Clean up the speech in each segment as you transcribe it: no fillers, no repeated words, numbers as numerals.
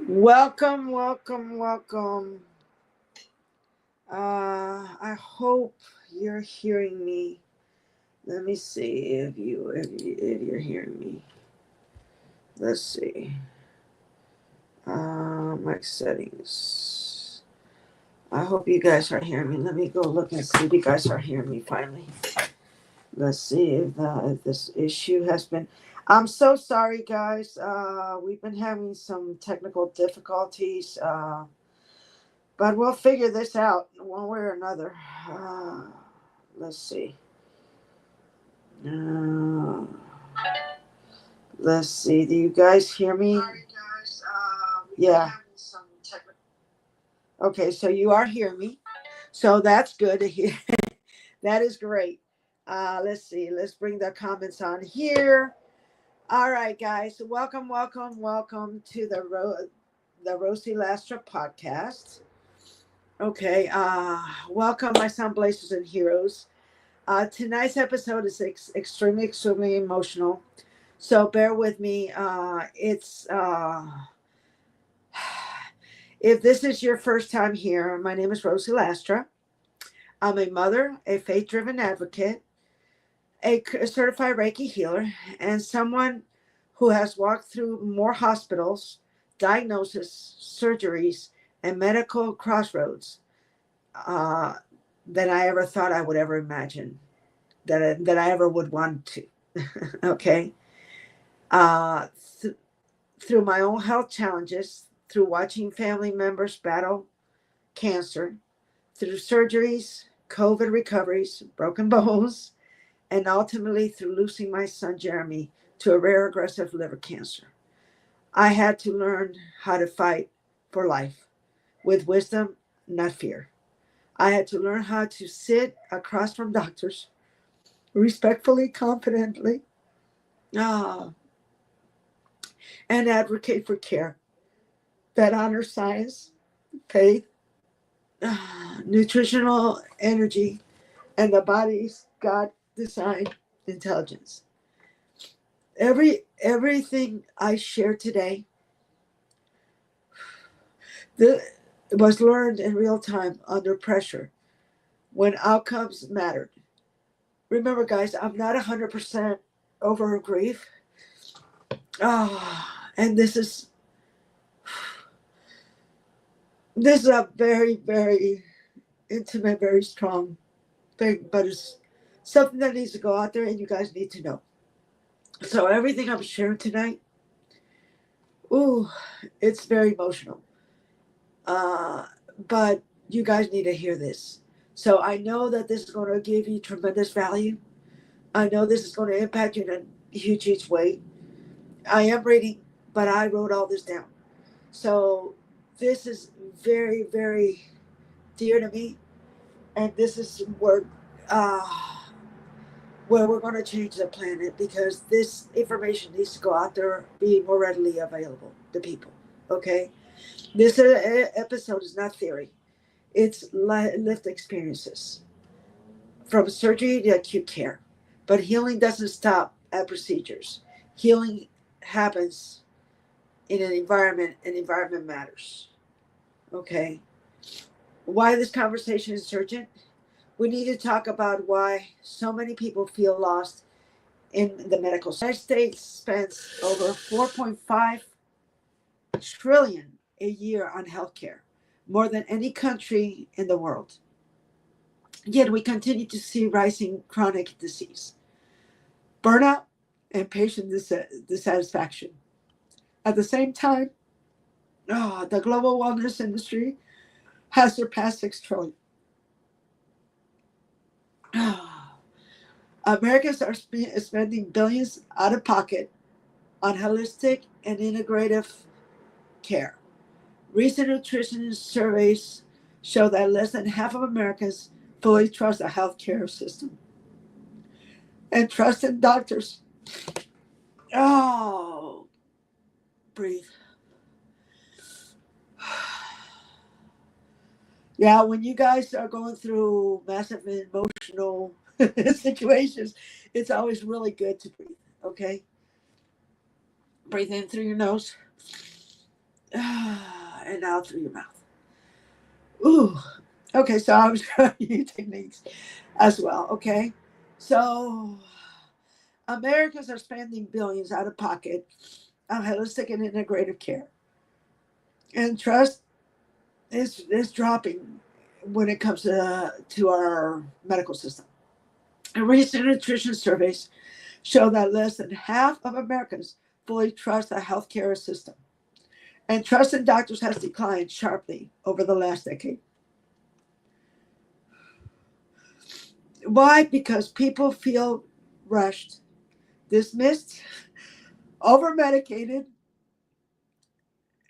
Welcome, welcome, welcome. I hope you're hearing me. Let me see if you're hearing me. Let's see. Mic settings. I hope you guys are hearing me. Let me go look and see if you guys are hearing me finally. Let's see if this issue has been. I'm so sorry, guys. We've been having some technical difficulties. But we'll figure this out one way or another. Let's see. Uh, let's see. Do you guys hear me? Sorry, guys. Yeah. Okay, so you are hearing me. So that's good to hear. That is great. Let's see. Let's bring the comments on here. All right, guys. Welcome, welcome, welcome to the Rosie Lastra Podcast. Okay, welcome, my sun blazers and heroes. Tonight's episode is extremely emotional, so bear with me. If this is your first time here, my name is Rosie Lastra. I'm a mother, a faith-driven advocate, a certified Reiki healer, and someone who has walked through more hospitals, diagnoses, surgeries, and medical crossroads than I ever thought I would ever imagine, that I ever would want to. Okay. Uh, th- Through my own health challenges, through watching family members battle cancer, through surgeries, COVID recoveries, broken bones, and ultimately through losing my son Jeremy to a rare aggressive liver cancer, I had to learn how to fight for life with wisdom, not fear. I had to learn how to sit across from doctors respectfully, confidently, uh, and advocate for care that honors science, faith, nutritional energy, and the body's God designed intelligence. Everything I share today the, was learned in real time under pressure when outcomes mattered. Remember, guys, I'm not 100% over grief. And this is a very, very intimate, very strong thing, but it's something that needs to go out there and you guys need to know. So everything I'm sharing tonight, ooh, it's very emotional. Uh, but you guys need to hear this. So I know that this is going to give you tremendous value. I know this is going to impact you in a huge, huge way. I am reading, but I wrote all this down. So this is very, very dear to me. And this is where we're going to change the planet, because this information needs to go out there, be more readily available to people. Okay, this episode is not theory; it's lived experiences from surgery to acute care. But healing doesn't stop at procedures. Healing happens in an environment, and environment matters. Okay, why this conversation is urgent? We need to talk about why so many people feel lost in the medical system. The United States spends over 4.5 trillion a year on healthcare, more than any country in the world. Yet we continue to see rising chronic disease, burnout, and patient dissatisfaction. At the same time, the global wellness industry has surpassed 6 trillion. Americans are spending billions out of pocket on holistic and integrative care. Recent nutrition surveys show that less than half of Americans fully trust the healthcare system and trust in doctors. Oh, breathe. Yeah, when you guys are going through massive emotional situations, it's always really good to breathe, okay? Breathe in through your nose. and out through your mouth. Ooh. Okay, so I was showing you techniques as well. Okay, so Americans are spending billions out of pocket on holistic and integrative care, and trust is dropping when it comes to our medical system. And recent nutrition surveys show that less than half of Americans fully trust the healthcare system, and trust in doctors has declined sharply over the last decade. Why? Because people feel rushed, dismissed, over medicated,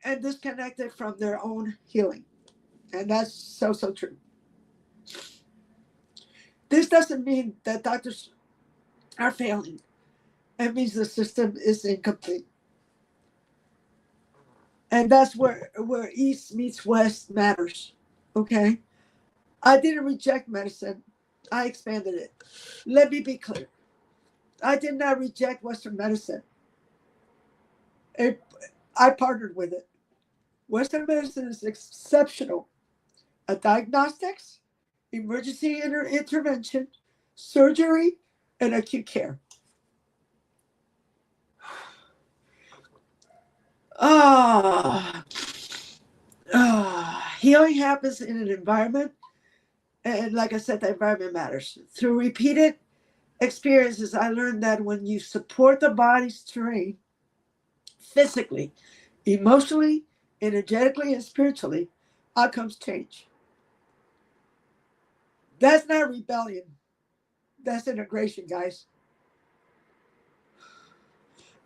and disconnected from their own healing. And that's so true. This doesn't mean that doctors are failing. It means the system is incomplete. And that's where East meets West matters. Okay? I didn't reject medicine. I expanded it. Let me be clear. I did not reject Western medicine. I partnered with it. Western medicine is exceptional at diagnostics, emergency intervention, surgery, and acute care. Healing happens in an environment, and like I said, the environment matters. Through repeated experiences, I learned that when you support the body's terrain physically, emotionally, energetically, and spiritually, outcomes change. That's not rebellion. That's integration, guys.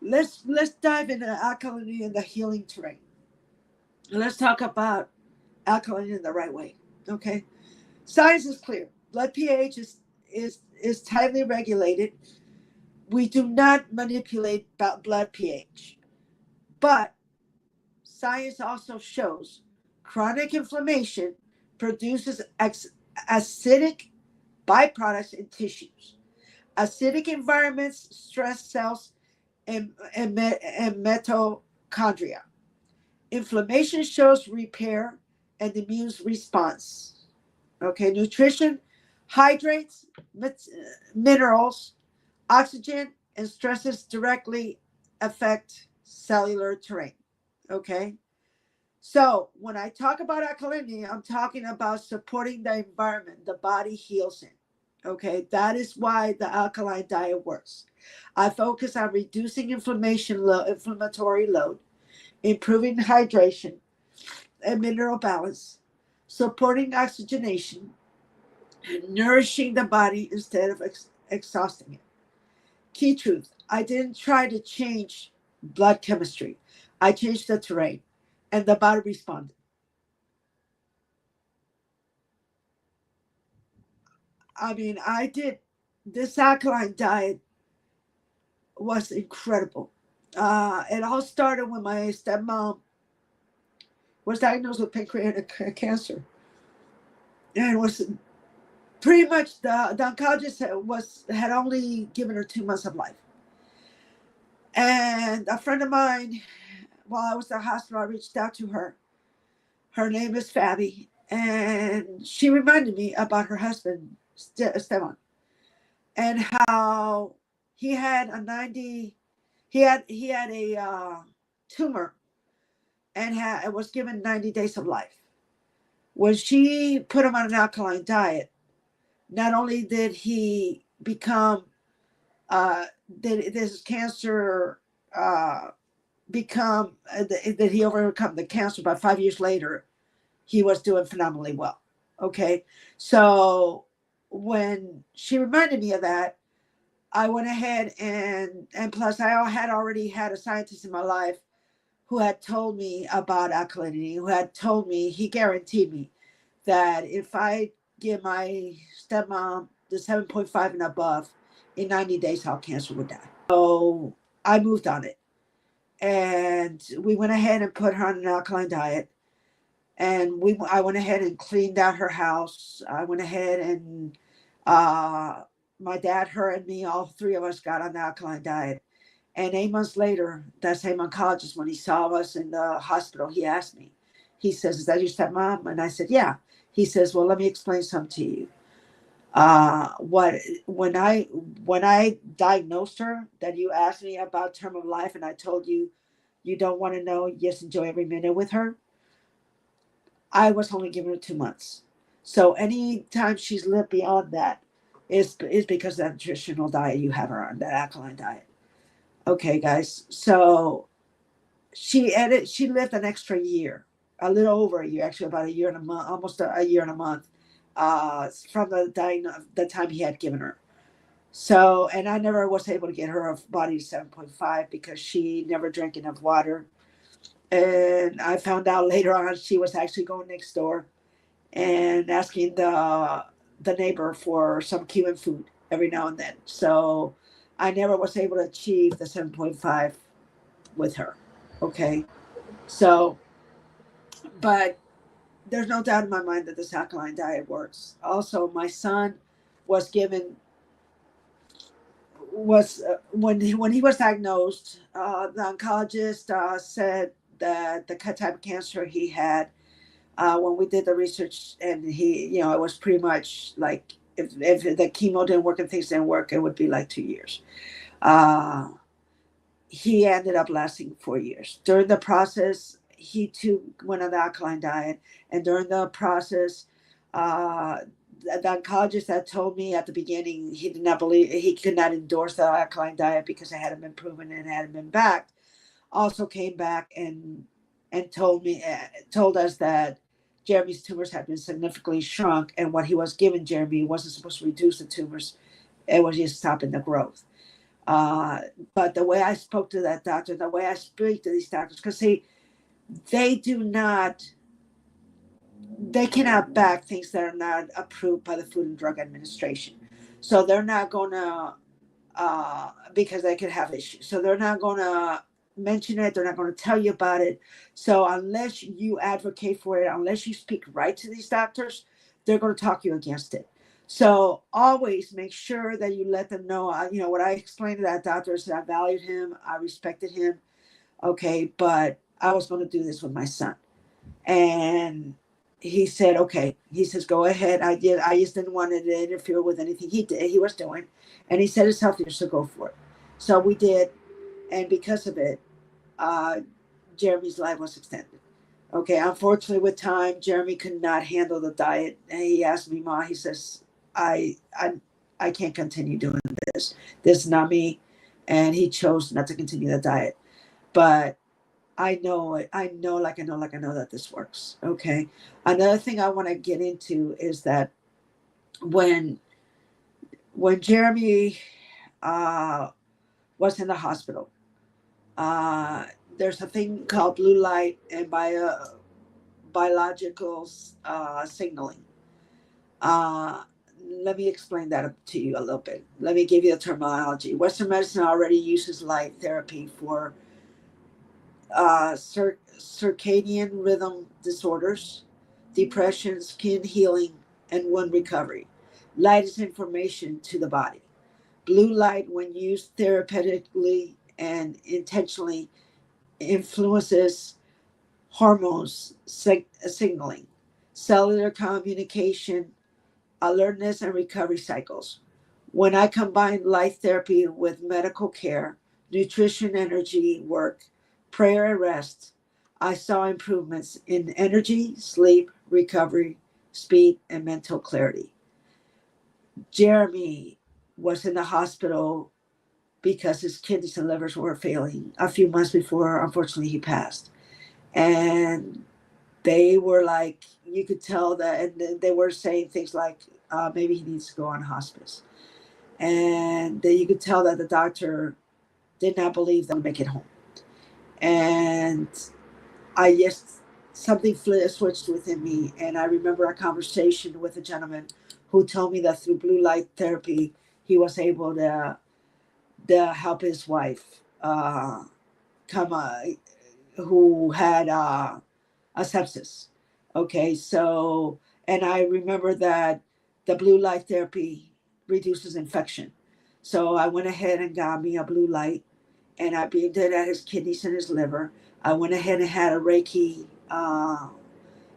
Let's dive into alkalinity and the healing terrain. Let's talk about alkalinity in the right way. Okay. Science is clear. Blood pH is tightly regulated. We do not manipulate blood pH. But science also shows chronic inflammation produces acidic byproducts in tissues. Acidic environments stress cells and mitochondria. Inflammation shows repair and immune response. Okay, nutrition hydrates, minerals, oxygen, and stresses directly affect cellular terrain. Okay, so when I talk about alkalinity, I'm talking about supporting the environment the body heals in. Okay, that is why the alkaline diet works. I focus on reducing inflammatory load, improving hydration and mineral balance, supporting oxygenation, and nourishing the body instead of exhausting it. Key truth: I didn't try to change blood chemistry. I changed the terrain, and the body responded. I mean, I did. This alkaline diet was incredible. It all started when my stepmom was diagnosed with pancreatic cancer, and it was pretty much the oncologist had only given her 2 months of life. And a friend of mine, while I was at the hospital, I reached out to her. Her name is Fabi, and she reminded me about her husband, Esteban, and how he had a 90. He had a tumor and was given 90 days of life. When she put him on an alkaline diet, not only did he become did this cancer become that he overcome the cancer, but 5 years later he was doing phenomenally well. Okay, so when she reminded me of that, I went ahead and plus I had already had a scientist in my life who had told me about alkalinity, who had told me, he guaranteed me that if I give my stepmom the 7.5 and above, in 90 days, how cancer would die. So I moved on it. And we went ahead and put her on an alkaline diet. And I went ahead and cleaned out her house. I went ahead and my dad, her, and me, all three of us got on the alkaline diet. And 8 months later, that same oncologist, when he saw us in the hospital, he asked me, he says, "Is that your stepmom?" And I said, "Yeah." He says, "Well, let me explain something to you. What when I diagnosed her, that you asked me about term of life, and I told you you don't want to know, just enjoy every minute with her. I was only giving her 2 months. So any time she's lived beyond that is because of that nutritional diet you have her on, that alkaline diet. Okay, guys. So she lived an extra year, a little over a year, actually about a year and a month, almost a year and a month, from the time he had given her. So, and I never was able to get her a body 7.5 because she never drank enough water. And I found out later on she was actually going next door and asking the neighbor for some Cuban food every now and then. So I never was able to achieve the 7.5 with her. Okay. So, but there's no doubt in my mind that this alkaline diet works. Also, my son was given was when he was diagnosed, the oncologist said that the type of cancer he had, when we did the research, and he, it was pretty much like if the chemo didn't work and things didn't work, it would be like 2 years. Uh, he ended up lasting 4 years. During the process, he too went on the alkaline diet, and during the process, uh, the oncologist that told me at the beginning he did not believe, he could not endorse the alkaline diet because it hadn't been proven and hadn't been backed, also came back and told us that Jeremy's tumors had been significantly shrunk, and what he was giving Jeremy wasn't supposed to reduce the tumors; it was just stopping the growth. Uh, but the way I spoke to that doctor, the way I speak to these doctors, because they do not, they cannot back things that are not approved by the Food and Drug Administration. So they're not going to, because they could have issues. So they're not going to mention it. They're not going to tell you about it. So unless you advocate for it, unless you speak right to these doctors, they're going to talk you against it. So always make sure that you let them know, what I explained to that doctor is that I valued him, I respected him, okay, but I was going to do this with my son. And he said, okay. He says, go ahead. I just didn't want to interfere with anything he was doing. And he said it's healthier, so go for it. So we did. And because of it, uh, Jeremy's life was extended. Okay. Unfortunately, with time, Jeremy could not handle the diet. And he asked me, Ma, he says, I, I, I can't continue doing this. This is not me. And he chose not to continue the diet. But I know it. I know that this works. Okay. Another thing I want to get into is that when Jeremy uh, was in the hospital, uh, there's a thing called blue light and biological signaling. Uh, Let me explain that to you a little bit. Let me give you the terminology. Western medicine already uses light therapy for circadian rhythm disorders, depression, skin healing, and wound recovery. Light is information to the body. Blue light, when used therapeutically and intentionally, influences hormones signaling, cellular communication, alertness, and recovery cycles. When I combine light therapy with medical care, nutrition, energy work, prayer, and rest, I saw improvements in energy, sleep, recovery, speed, and mental clarity. Jeremy was in the hospital because his kidneys and livers were failing a few months before, unfortunately, he passed. And they were like, you could tell that, and they were saying things like, maybe he needs to go on hospice. And then you could tell that the doctor did not believe that would make it home. And I just, something switched within me. And I remember a conversation with a gentleman who told me that through blue light therapy, he was able to help his wife come, who had a sepsis. Okay, so, and I remember that the blue light therapy reduces infection. So I went ahead and got me a blue light, and I beamed it at his kidneys and his liver. I went ahead and had a Reiki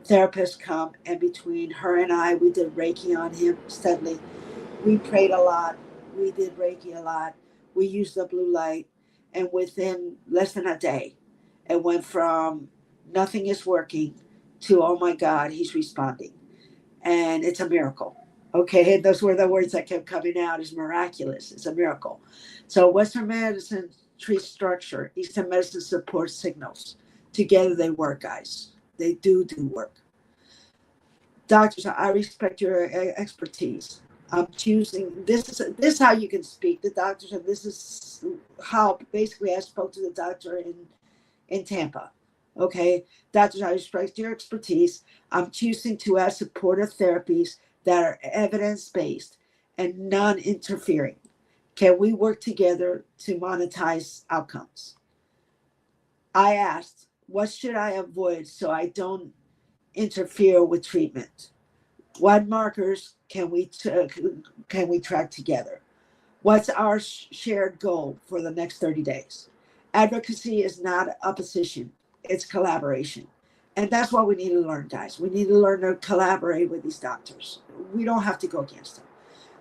therapist come, and between her and I, we did Reiki on him steadily. We prayed a lot. We did Reiki a lot. We used the blue light, and within less than a day, it went from nothing is working to, oh my God, he's responding. And it's a miracle. Okay, and those were the words that kept coming out, is miraculous. It's a miracle. So Western medicine treats structure. Eastern medicine supports signals. Together they work, guys. They do work. Doctors, I respect your expertise. I'm choosing, this is how you can speak to doctors, and this is how basically I spoke to the doctor in Tampa. Okay, doctors, I respect your expertise. I'm choosing to add supportive therapies that are evidence-based and non-interfering. Can we work together to monetize outcomes? I asked, what should I avoid so I don't interfere with treatment? What markers can we track together? What's our shared goal for the next 30 days? Advocacy is not opposition, it's collaboration. And that's what we need to learn, guys. We need to learn to collaborate with these doctors. We don't have to go against them.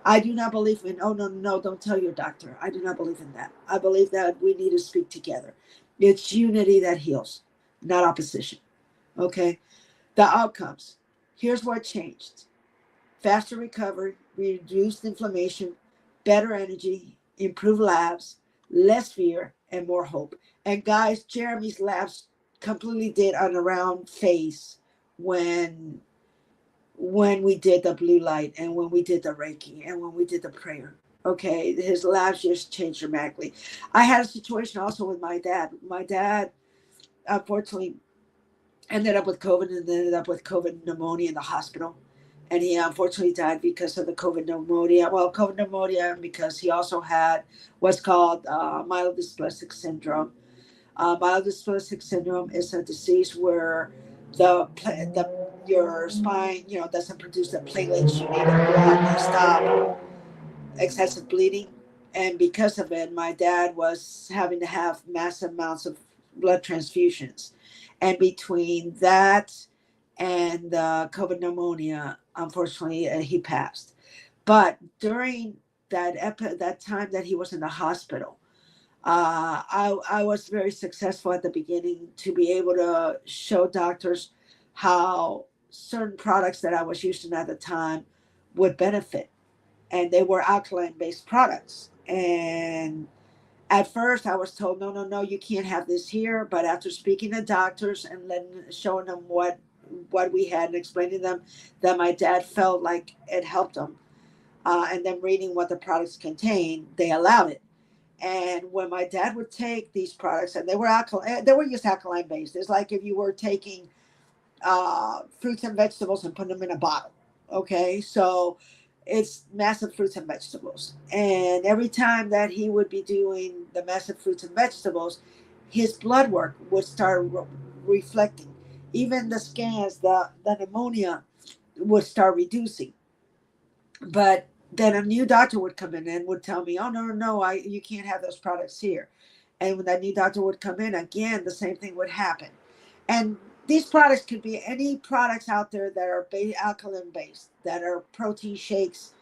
I do not believe in, oh, no, no, don't tell your doctor. I do not believe in that. I believe that we need to speak together. It's unity that heals, not opposition. Okay? The outcomes. Here's what changed: faster recovery, reduced inflammation, better energy, improved labs, less fear, and more hope. And guys, Jeremy's labs completely did on a round face when we did the blue light, and when we did the Reiki, and when we did the prayer. Okay, his labs just changed dramatically. I had a situation also with my dad. My dad, unfortunately, ended up with COVID, and ended up with COVID pneumonia in the hospital. And he unfortunately died because of the COVID pneumonia. Well, COVID pneumonia, because he also had what's called myelodysplastic syndrome. Myelodysplastic syndrome is a disease where your spine, doesn't produce the platelets you need in blood to stop excessive bleeding. And because of it, my dad was having to have massive amounts of blood transfusions. And between that and COVID pneumonia, unfortunately, he passed. But during that time that he was in the hospital, I was very successful at the beginning to be able to show doctors how certain products that I was using at the time would benefit. And they were alkaline based products. And at first I was told, no, no, no, you can't have this here. But after speaking to doctors and then showing them what we had and explaining them that my dad felt like it helped them, and then reading what the products contained, they allowed it. And when my dad would take these products, and they were just alkaline based. It's like if you were taking fruits and vegetables and putting them in a bottle. Okay, so it's massive fruits and vegetables. And every time that he would be doing the massive fruits and vegetables, his blood work would start reflecting. Even the scans, the pneumonia would start reducing. But then a new doctor would come in and would tell me, oh, no, no, no, you can't have those products here. And when that new doctor would come in, again, the same thing would happen. And these products could be any products out there that are alkaline based, that are protein shakes,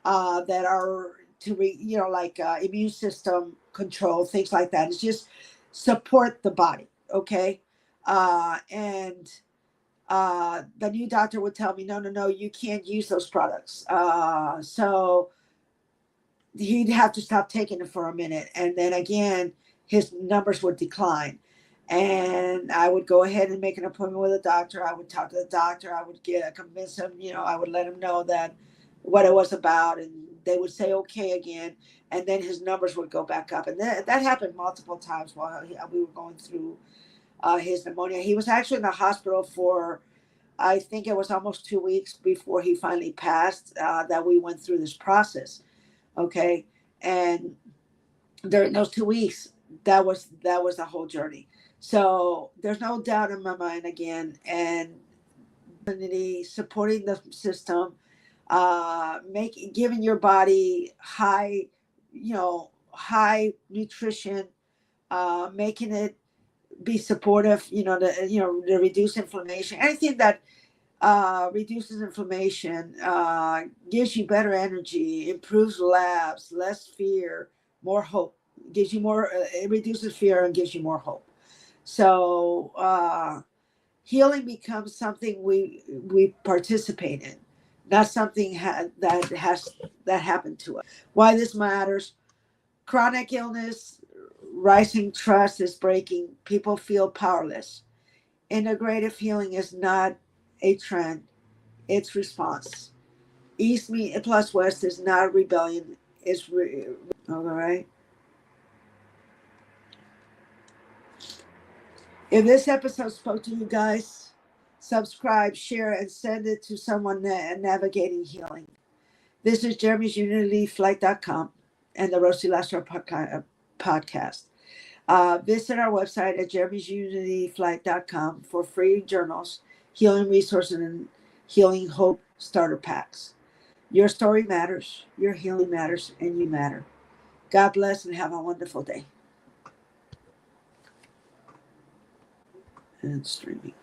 that are like immune system control, things like that. It's just support the body, okay? And the new doctor would tell me, no, no, no, you can't use those products. So he'd have to stop taking it for a minute. And then again, his numbers would decline. And I would go ahead and make an appointment with a doctor. I would talk to the doctor. I would convince him, I would let him know that what it was about. And they would say, okay, again. And then his numbers would go back up. And that happened multiple times while we were going through his pneumonia. He was actually in the hospital for, I think it was almost 2 weeks before he finally passed, that we went through this process. Okay. And during those 2 weeks, that was the whole journey. So there's no doubt in my mind again, and supporting the system, giving your body high nutrition, making it be supportive, to reduce inflammation. Anything that reduces inflammation, gives you better energy, improves labs, less fear, more hope. Gives you more. It reduces fear and gives you more hope. So healing becomes something we participate in, not something that happened to us. Why this matters? Chronic illness, rising trust is breaking. People feel powerless. Integrative healing is not a trend; it's response. East plus West is not rebellion. All right. If this episode spoke to you guys, subscribe, share, and send it to someone navigating healing. This is Jeremy's UnityFlight.com and the Rosie Lastra Podcast. Visit our website at jeremy'sunityflight.com for free journals, healing resources, and healing hope starter packs. Your story matters, your healing matters, and you matter. God bless and have a wonderful day. And streaming.